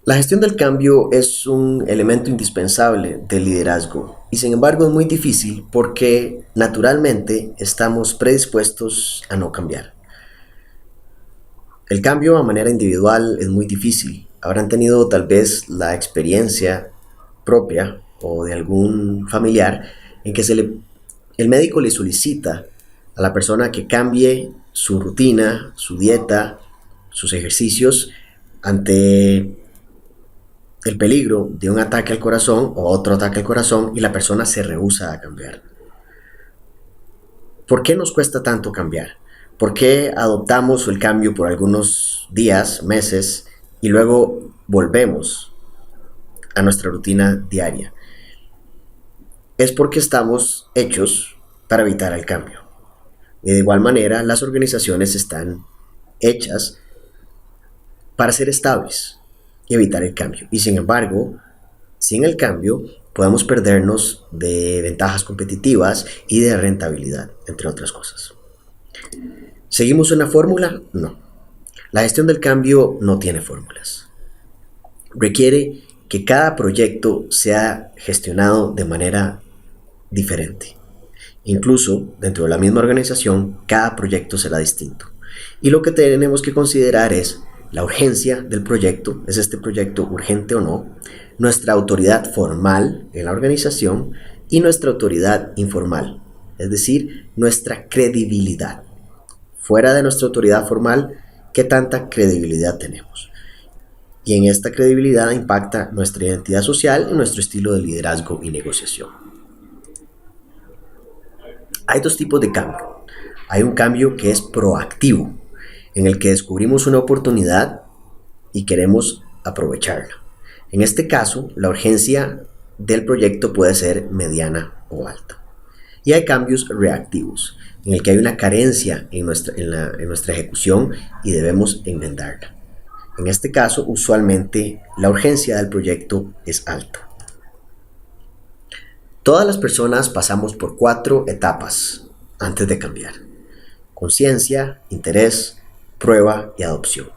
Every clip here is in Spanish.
La gestión del cambio es un elemento indispensable del liderazgo y sin embargo es muy difícil porque naturalmente estamos predispuestos a no cambiar. El cambio a manera individual es muy difícil. Habrán tenido tal vez la experiencia propia o de algún familiar en que el médico le solicita a la persona que cambie su rutina, su dieta, sus ejercicios ante el peligro de un ataque al corazón o otro ataque al corazón y la persona se rehúsa a cambiar. ¿Por qué nos cuesta tanto cambiar? ¿Por qué adoptamos el cambio por algunos días, meses y luego volvemos a nuestra rutina diaria? Es porque estamos hechos para evitar el cambio. Y de igual manera, las organizaciones están hechas para ser estables y evitar el cambio. Y sin embargo, sin el cambio, podemos perdernos de ventajas competitivas y de rentabilidad, entre otras cosas. ¿Seguimos una fórmula? No. La gestión del cambio no tiene fórmulas. Requiere que cada proyecto sea gestionado de manera diferente. Incluso dentro de la misma organización, cada proyecto será distinto. Y lo que tenemos que considerar es la urgencia del proyecto, ¿es este proyecto urgente o no? Nuestra autoridad formal en la organización y nuestra autoridad informal, es decir, nuestra credibilidad. Fuera de nuestra autoridad formal, ¿qué tanta credibilidad tenemos? Y en esta credibilidad impacta nuestra identidad social y nuestro estilo de liderazgo y negociación. Hay dos tipos de cambio. Hay un cambio que es proactivo, en el que descubrimos una oportunidad y queremos aprovecharla. En este caso, la urgencia del proyecto puede ser mediana o alta. Y hay cambios reactivos, en el que hay una carencia en nuestra ejecución y debemos enmendarla. En este caso, usualmente, la urgencia del proyecto es alta. Todas las personas pasamos por 4 etapas antes de cambiar: conciencia, interés, prueba y adopción.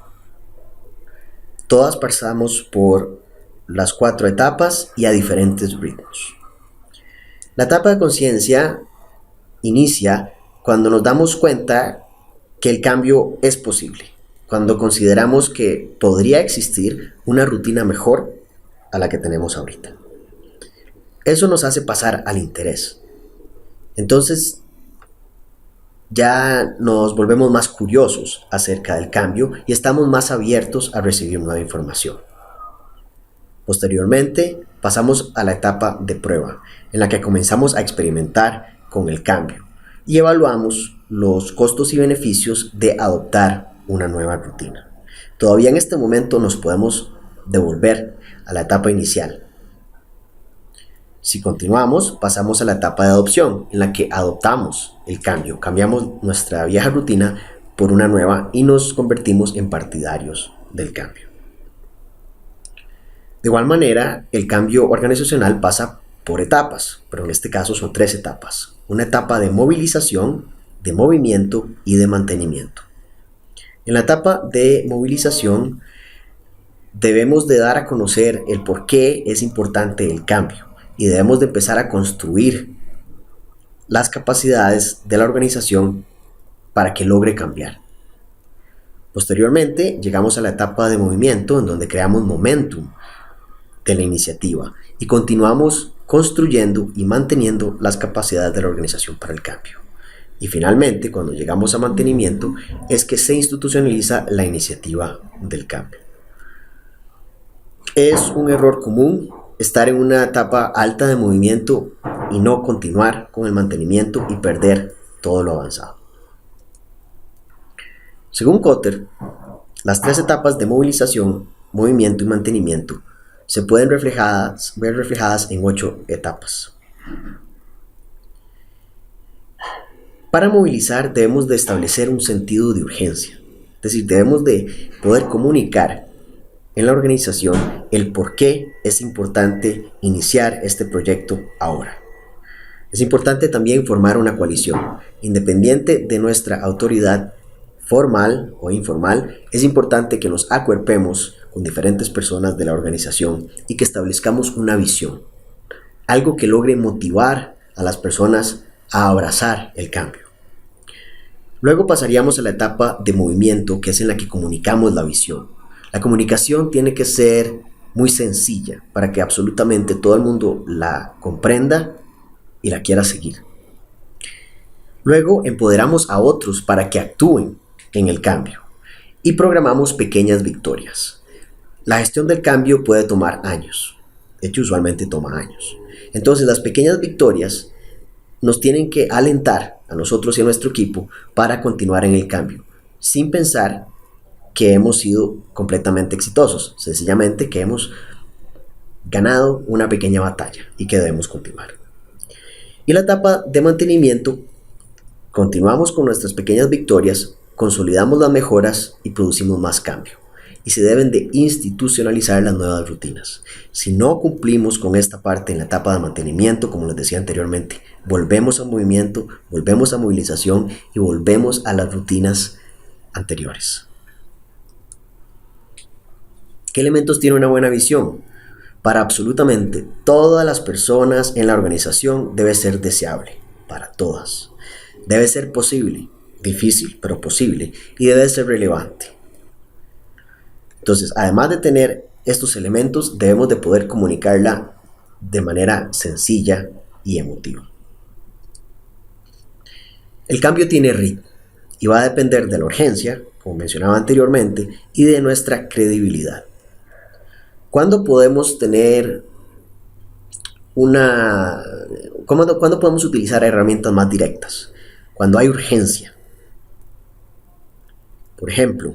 Todas pasamos por las 4 etapas y a diferentes ritmos. La etapa de conciencia inicia cuando nos damos cuenta que el cambio es posible, cuando consideramos que podría existir una rutina mejor a la que tenemos ahorita. Eso nos hace pasar al interés. Entonces ya nos volvemos más curiosos acerca del cambio y estamos más abiertos a recibir nueva información. Posteriormente, pasamos a la etapa de prueba, en la que comenzamos a experimentar con el cambio y evaluamos los costos y beneficios de adoptar una nueva rutina. Todavía en este momento nos podemos devolver a la etapa inicial. Si continuamos, pasamos a la etapa de adopción, en la que adoptamos el cambio, cambiamos nuestra vieja rutina por una nueva y nos convertimos en partidarios del cambio. De igual manera, el cambio organizacional pasa por etapas, pero en este caso son 3 etapas. Una etapa de movilización, de movimiento y de mantenimiento. En la etapa de movilización debemos de dar a conocer el por qué es importante el cambio y debemos de empezar a construir las capacidades de la organización para que logre cambiar. Posteriormente llegamos a la etapa de movimiento, en donde creamos momentum de la iniciativa y continuamos construyendo y manteniendo las capacidades de la organización para el cambio. Y finalmente, cuando llegamos a mantenimiento, es que se institucionaliza la iniciativa del cambio. Es un error común estar en una etapa alta de movimiento y no continuar con el mantenimiento y perder todo lo avanzado. Según Kotter, las 3 etapas de movilización, movimiento y mantenimiento se pueden ver reflejadas en 8 etapas. Para movilizar debemos de establecer un sentido de urgencia, es decir, debemos de poder comunicar en la organización el por qué es importante iniciar este proyecto ahora. Es importante también formar una coalición, independiente de nuestra autoridad formal o informal. Es importante que nos acuerpemos con diferentes personas de la organización y que establezcamos una visión, algo que logre motivar a las personas a abrazar el cambio. Luego pasaríamos a la etapa de movimiento, que es en la que comunicamos la visión. La comunicación tiene que ser muy sencilla para que absolutamente todo el mundo la comprenda y la quiera seguir. Luego empoderamos a otros para que actúen en el cambio y programamos pequeñas victorias. La gestión del cambio puede tomar años. De hecho, usualmente toma años. Entonces, las pequeñas victorias nos tienen que alentar a nosotros y a nuestro equipo para continuar en el cambio, sin pensar que hemos sido completamente exitosos, sencillamente que hemos ganado una pequeña batalla y que debemos continuar. Y la etapa de mantenimiento, continuamos con nuestras pequeñas victorias, consolidamos las mejoras y producimos más cambio. Y se deben de institucionalizar las nuevas rutinas. Si no cumplimos con esta parte en la etapa de mantenimiento, como les decía anteriormente, volvemos al movimiento, volvemos a movilización y volvemos a las rutinas anteriores. ¿Qué elementos tiene una buena visión? Para absolutamente todas las personas en la organización debe ser deseable, para todas. Debe ser posible, difícil pero posible, y debe ser relevante. Entonces, además de tener estos elementos, debemos de poder comunicarla de manera sencilla y emotiva. El cambio tiene ritmo y va a depender de la urgencia, como mencionaba anteriormente, y de nuestra credibilidad. ¿Cuándo podemos tener ¿Cuándo podemos utilizar herramientas más directas? Cuando hay urgencia. Por ejemplo,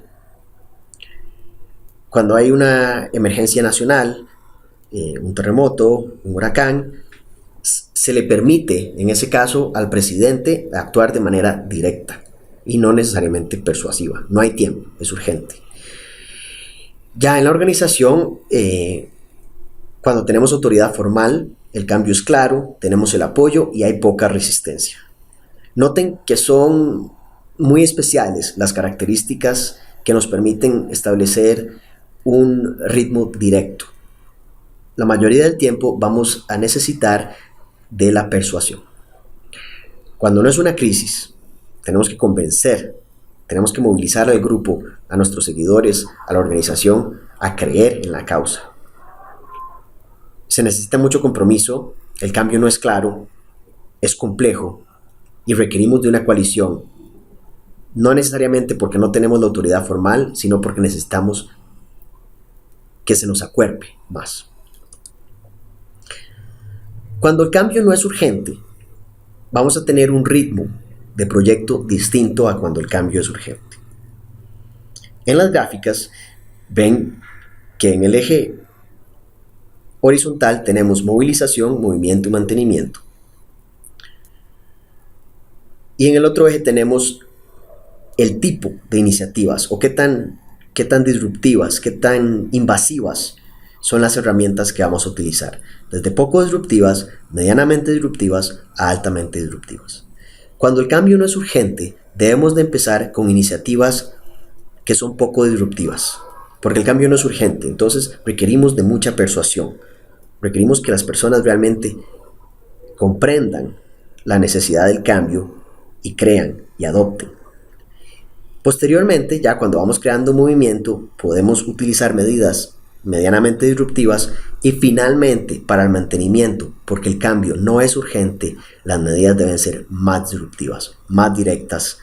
cuando hay una emergencia nacional, un terremoto, un huracán, se le permite, en ese caso, al presidente actuar de manera directa y no necesariamente persuasiva. No hay tiempo, es urgente. Ya en la organización, cuando tenemos autoridad formal, el cambio es claro, tenemos el apoyo y hay poca resistencia. Noten que son muy especiales las características que nos permiten establecer un ritmo directo. La mayoría del tiempo vamos a necesitar de la persuasión. Cuando no es una crisis, tenemos que convencer, tenemos que movilizar al grupo, a nuestros seguidores, a la organización, a creer en la causa. Se necesita mucho compromiso, el cambio no es claro, es complejo y requerimos de una coalición, no necesariamente porque no tenemos la autoridad formal, sino porque necesitamos que se nos acuerpe más. Cuando el cambio no es urgente, vamos a tener un ritmo de proyecto distinto a cuando el cambio es urgente. En las gráficas ven que en el eje horizontal tenemos movilización, movimiento y mantenimiento. Y en el otro eje tenemos el tipo de iniciativas o qué tan disruptivas, qué tan invasivas son las herramientas que vamos a utilizar. Desde poco disruptivas, medianamente disruptivas a altamente disruptivas. Cuando el cambio no es urgente, debemos de empezar con iniciativas que son poco disruptivas. Porque el cambio no es urgente, entonces requerimos de mucha persuasión. Requerimos que las personas realmente comprendan la necesidad del cambio y crean y adopten. Posteriormente, ya cuando vamos creando movimiento, podemos utilizar medidas medianamente disruptivas y finalmente para el mantenimiento, porque el cambio no es urgente, las medidas deben ser más disruptivas, más directas,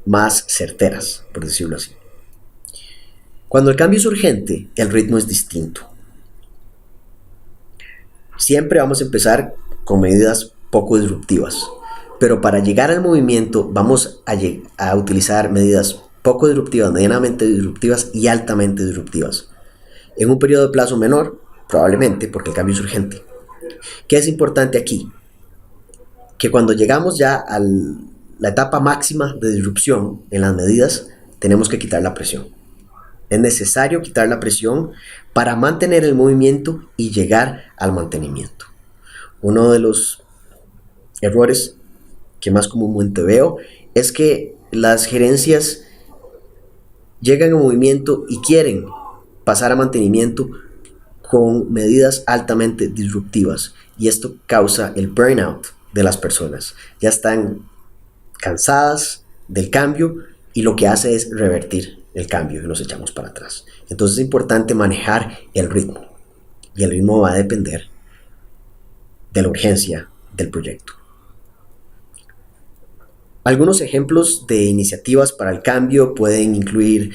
más certeras, por decirlo así. Cuando el cambio es urgente, el ritmo es distinto. Siempre vamos a empezar con medidas poco disruptivas, pero para llegar al movimiento vamos a utilizar medidas poco disruptivas, medianamente disruptivas y altamente disruptivas. En un periodo de plazo menor, probablemente, porque el cambio es urgente. ¿Qué es importante aquí? Que cuando llegamos ya a la etapa máxima de disrupción en las medidas, tenemos que quitar la presión. Es necesario quitar la presión para mantener el movimiento y llegar al mantenimiento. Uno de los errores que más comúnmente veo es que las gerencias llegan en movimiento y quieren pasar a mantenimiento con medidas altamente disruptivas, y esto causa el burnout de las personas. Ya están cansadas del cambio y lo que hace es revertir el cambio y nos echamos para atrás. Entonces es importante manejar el ritmo, y el ritmo va a depender de la urgencia del proyecto. Algunos ejemplos de iniciativas para el cambio pueden incluir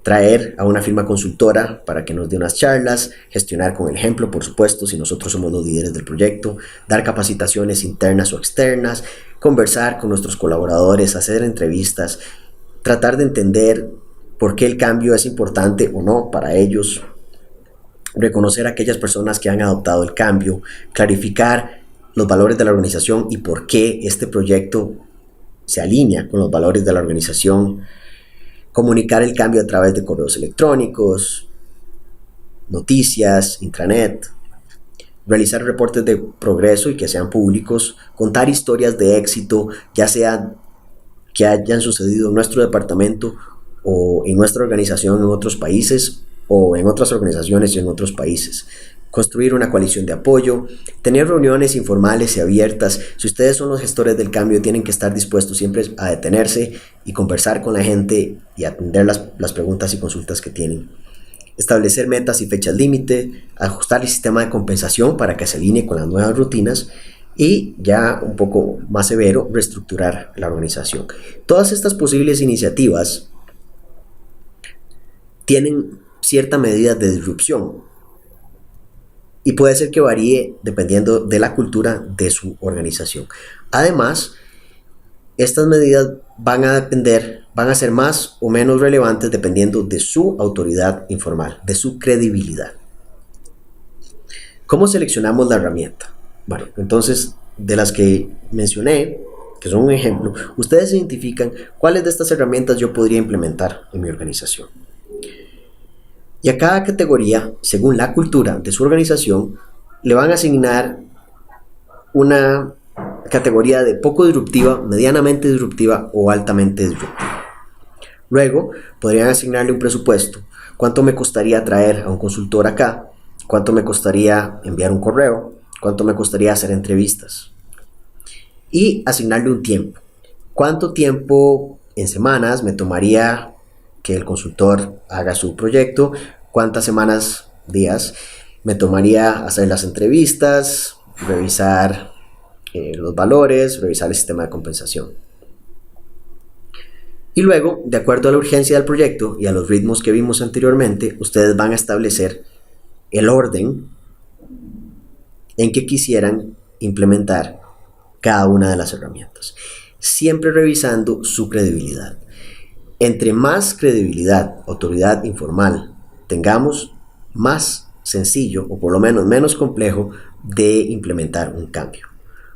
traer a una firma consultora para que nos dé unas charlas, gestionar con el ejemplo, por supuesto, si nosotros somos los líderes del proyecto, dar capacitaciones internas o externas, conversar con nuestros colaboradores, hacer entrevistas, tratar de entender por qué el cambio es importante o no para ellos, reconocer a aquellas personas que han adoptado el cambio, clarificar los valores de la organización y por qué este proyecto se alinea con los valores de la organización, comunicar el cambio a través de correos electrónicos, noticias, intranet, realizar reportes de progreso y que sean públicos, contar historias de éxito, ya sea que hayan sucedido en nuestro departamento o en nuestra organización en otros países o en otras organizaciones y en otros países. Construir una coalición de apoyo, tener reuniones informales y abiertas. Si ustedes son los gestores del cambio, tienen que estar dispuestos siempre a detenerse y conversar con la gente y atender las preguntas y consultas que tienen. Establecer metas y fechas límite, ajustar el sistema de compensación para que se alinee con las nuevas rutinas y, ya un poco más severo, reestructurar la organización. Todas estas posibles iniciativas tienen cierta medida de disrupción y puede ser que varíe dependiendo de la cultura de su organización. Además, estas medidas van a ser más o menos relevantes dependiendo de su autoridad informal, de su credibilidad. ¿Cómo seleccionamos la herramienta? Bueno, entonces, de las que mencioné, que son un ejemplo, ustedes identifican cuáles de estas herramientas yo podría implementar en mi organización. Y a cada categoría, según la cultura de su organización, le van a asignar una categoría de poco disruptiva, medianamente disruptiva o altamente disruptiva. Luego, podrían asignarle un presupuesto. ¿Cuánto me costaría traer a un consultor acá? ¿Cuánto me costaría enviar un correo? ¿Cuánto me costaría hacer entrevistas? Y asignarle un tiempo. ¿Cuánto tiempo en semanas me tomaría que el consultor haga su proyecto? ¿Cuántas semanas, días, me tomaría hacer las entrevistas, revisar los valores, revisar el sistema de compensación? Y luego, de acuerdo a la urgencia del proyecto y a los ritmos que vimos anteriormente, ustedes van a establecer el orden en que quisieran implementar cada una de las herramientas, siempre revisando su credibilidad. Entre más credibilidad, autoridad informal tengamos, más sencillo o por lo menos menos complejo de implementar un cambio.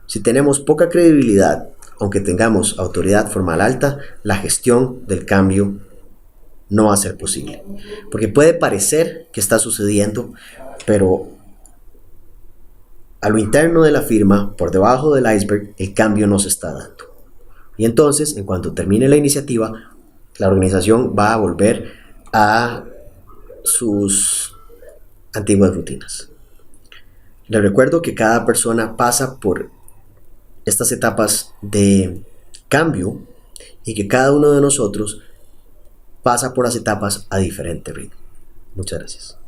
Si tenemos poca credibilidad, aunque tengamos autoridad formal alta, la gestión del cambio no va a ser posible. Porque puede parecer que está sucediendo, pero a lo interno de la firma, por debajo del iceberg, el cambio no se está dando. Y entonces, en cuanto termine la iniciativa, la organización va a volver a sus antiguas rutinas. Les recuerdo que cada persona pasa por estas etapas de cambio y que cada uno de nosotros pasa por las etapas a diferente ritmo. Muchas gracias.